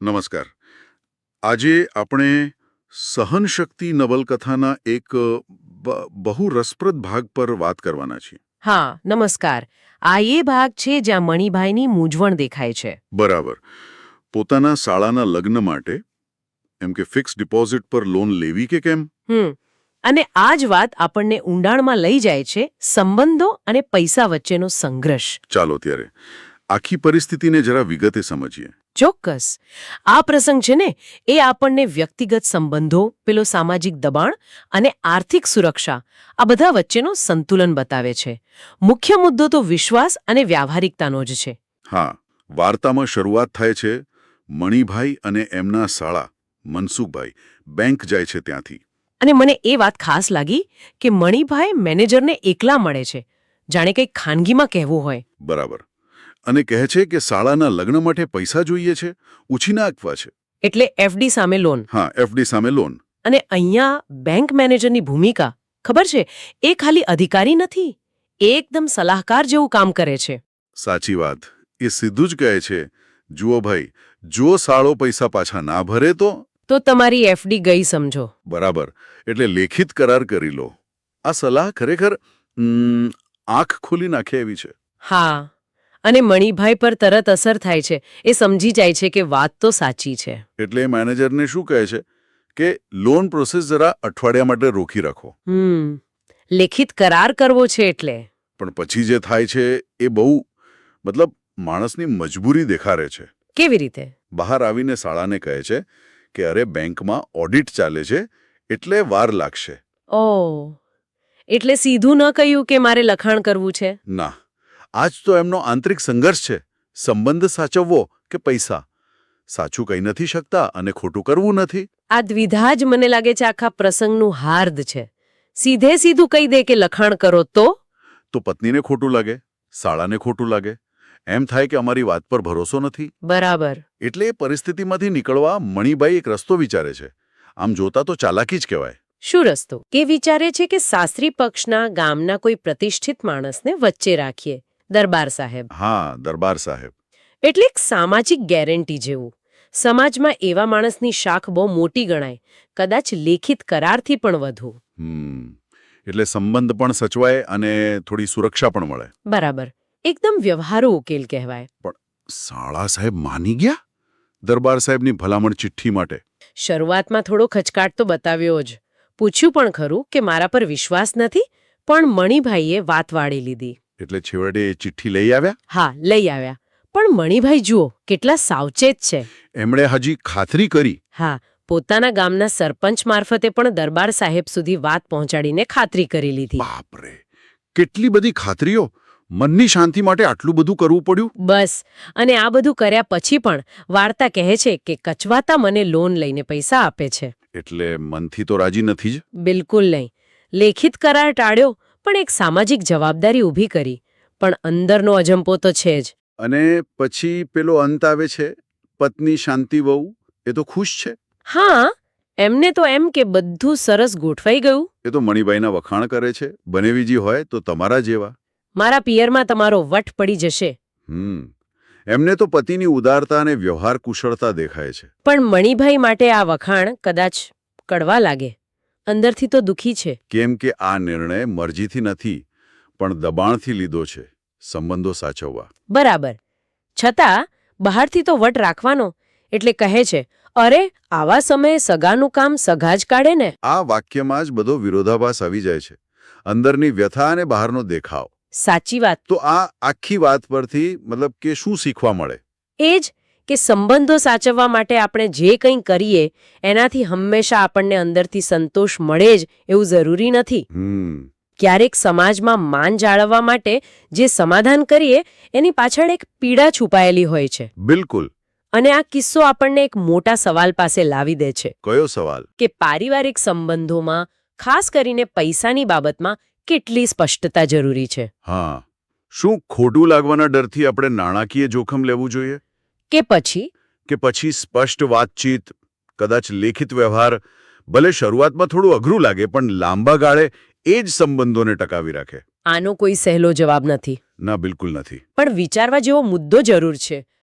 નમસ્કાર. આજે આપણે સહનશક્તિ નવલકથાના એક બહુ રસપ્રદ ભાગ પર વાત કરવાના છીએ. હા નમસ્કાર. આ એ ભાગ છે જ્યાં મણિભાઈની મૂંઝવણ દેખાય છે. બરાબર. પોતાના શાળાના લગ્ન માટે એમ કે ફિક્સ ડિપોઝિટ પર લોન લેવી કે કેમ? અને આ જ વાત આપણને ઊંડાણમાં લઈ જાય છે સંબંધો અને પૈસા વચ્ચેનો સંઘર્ષ. ચાલો ત્યારે આખી પરિસ્થિતિને જરા વિગતે સમજીએ. ચોક્કસ. આ પ્રસંગ છે ને એ આપણને વ્યક્તિગત સંબંધો, પેલો સામાજિક દબાણ અને આર્થિક સુરક્ષા આ બધા વચ્ચેનો સંતુલન બતાવે છે. મુખ્ય મુદ્દો તો વિશ્વાસ અને વ્યાવહારિકતાનો જ છે. હા, વાર્તામાં શરૂઆત થાય છે મણિભાઈ અને એમના શાળા મનસુખભાઈ બેંક જાય છે ત્યાંથી. અને મને એ વાત ખાસ લાગી કે મણિભાઈ મેનેજરને એકલા મળે છે, જાણે કંઈક ખાનગીમાં કહેવું હોય. બરાબર. અને કહે છે કે શાળાના લગ્ન માટે પૈસા જોઈએ છે, ઉછીના આપવા છે. એટલે એફડી સામે લોન. હા, એફડી સામે લોન. અને અહીંયા બેંક મેનેજરની ભૂમિકા ખબર છે, એ ખાલી અધિકારી નથી, એ એકદમ સલાહકાર જેવું કામ કરે છે. સાચી વાત. એ સીધું જ કહે છે, જુઓ ભાઈ, જો શાળો પૈસા પાછા ના ભરે તો તમારી એફડી ગઈ સમજો. બરાબર. એટલે લેખિત કરાર કરી લો. આ સલાહ ખરેખર આંખ ખોલી નાખે એવી છે. હા, અને મણિભાઈ પર તરત અસર થાય છે. એ સમજી જાય છે કે વાત તો સાચી છે. એટલે મેનેજરને શું કહે છે કે લોન પ્રોસેસ જરા અઠવાડિયા માટે રોકી રાખો. લેખિત કરાર કરવો છે એટલે. પણ પછી જે થાય છે એ બહુ માણસની મજબૂરી દેખાડે છે. કેવી રીતે? બહાર આવીને શાળાને કહે છે કે અરે બેંકમાં ઓડિટ ચાલે છે એટલે વાર લાગશે. ઓહ, એટલે સીધું ન કહ્યું કે મારે લખાણ કરવું છે. ના, આજ તો એમનો આંતરિક સંઘર્ષ છે. સંબંધ સાચવવો કે પૈસા. સાચું કહી નથી શકતા અને ખોટું કરવું નથી. આ દ્વિધા જ મને લાગે છે આખા પ્રસંગનું હાર્દ છે. સીધે સીધું કહી દે કે લખાણ કરો તો પત્નીને ખોટું લાગે, શાળાને ખોટું લાગે. એમ થાય કે અમારી વાત પર ભરોસો નથી. બરાબર. એટલે એ પરિસ્થિતિમાંથી નીકળવા મણિભાઈ એક રસ્તો વિચારે છે. આમ જોતા તો ચાલાકી જ કહેવાય. શું રસ્તો? કે વિચારે છે કે શાસ્ત્રી પક્ષના ગામના કોઈ પ્રતિષ્ઠિત માણસને વચ્ચે રાખીએ. દરબાર સાહેબ. હા, દરબાર સાહેબ. એટલે એક સામાજિક ગેરંટી જેવું. સમાજમાં એવા માણસની શાખ બહુ મોટી ગણાય, કદાચ લેખિત કરારથી પણ વધુ. એટલે સંબંધ પણ સચવાય અને થોડી સુરક્ષા પણ મળે. બરાબર. એકદમ વ્યવહારુ ઉકેલ કહેવાય. પણ શાળા સાહેબ માની ગયા દરબાર સાહેબની ભલામણ ચિઠ્ઠી માટે? શરૂઆતમાં થોડો ખચકાટ તો બતાવ્યો જ. પૂછ્યું પણ ખરું કે મારા પર વિશ્વાસ નથી, પણ મણિભાઈએ વાત વાળી લીધી. એટલે છેવટે એ ચિઠ્ઠી લઈ આવ્યા? હા, લઈ આવ્યા. પણ મણિભાઈ જુઓ કેટલા સાવચેત છે. એમણે હજી ખાતરી કરી? હા, પોતાના ગામના સરપંચ મારફતે પણ દરબાર સાહેબ સુધી વાત પહોંચાડીને ખાતરી કરી લીધી. બાપરે, કેટલી બધી ખાતરીઓ! મનની શાંતિ માટે આટલું બધું કરવું પડ્યું? બસ. અને આ બધું કર્યા પછી પણ વાર્તા કહે છે કે કચવાતા મને લોન લઈને પૈસા આપે છે. એટલે મનથી તો રાજી નથી જ? બિલકુલ નહીં. લેખિત કરાર ટાળ્યો, પણ એક સામાજિક જવાબદારી ઊભી કરી. પણ અંદરનો અજંપો તો છે જ. અને પછી પેલો અંત આવે છે, પત્ની શાંતિ વહુ એ તો ખુશ છે. હા, એમને તો એમ કે બધું સરસ ગોઠવાઈ ગયું. એ તો મણિભાઈના વખાણ કરે છે, બનેવીજી હોય તો તમારા જેવા. મારા પિયરમાં તમારો વટ પડી જશે. એમને તો પતિની ઉદારતા અને વ્યવહાર કુશળતા દેખાય છે. પણ મણિભાઈ માટે આ વખાણ કદાચ કડવા લાગે. અંદરથી તો દુખી છે. કેમ કે આ નિર્ણય મરજીથી નથી, પણ દબાણથી લીધો છે, સંબંધો સાચવવા. બરાબર. છતાં બહારથી તો વટ રાખવાનો. એટલે કહે છે, અરે આવા સમયે સગાનું કામ સગા જ કાઢે ને. આ વાક્યમાં જ બધો વિરોધાભાસ આવી જાય છે. અંદરની વ્યથા અને બહારનો દેખાવ. સાચી વાત. તો આ આખી વાત પરથી કે શું શીખવા મળે? એ જ કે સંબંધો સાચવવા માટે આપણે જે કંઈ કરીએ એનાથી હંમેશા આપણને અંદરથી સંતોષ મળે જ એવું જરૂરી નથી. ક્યારેક સમાજમાં માન જાળવવા માટે જે સમાધાન કરીએ એની પાછળ એક પીડા છુપાયેલી હોય છે. બિલકુલ. અને આ કિસ્સો આપણને એક મોટા સવાલ પાસે લાવી દે છે. કયો સવાલ? કે પારિવારિક સંબંધોમાં ખાસ કરીને પૈસાની બાબતમાં કેટલી સ્પષ્ટતા જરૂરી છે. હા, શું ખોટું લાગવાના ડરથી આપણે નાણાકીય જોખમ લેવું જોઈએ? કે પછી સ્પષ્ટ વાતચીત, કદાચ લેખિત વ્યવહાર, ભલે શરૂઆતમાં થોડું અઘરું લાગે પણ લાંબા ગાળે એ જ સંબંધોને ટકાવી રાખે. આનો કોઈ સહેલો જવાબ નથી. ના, બિલકુલ નથી. પણ વિચારવા જેવો મુદ્દો જરૂર છે.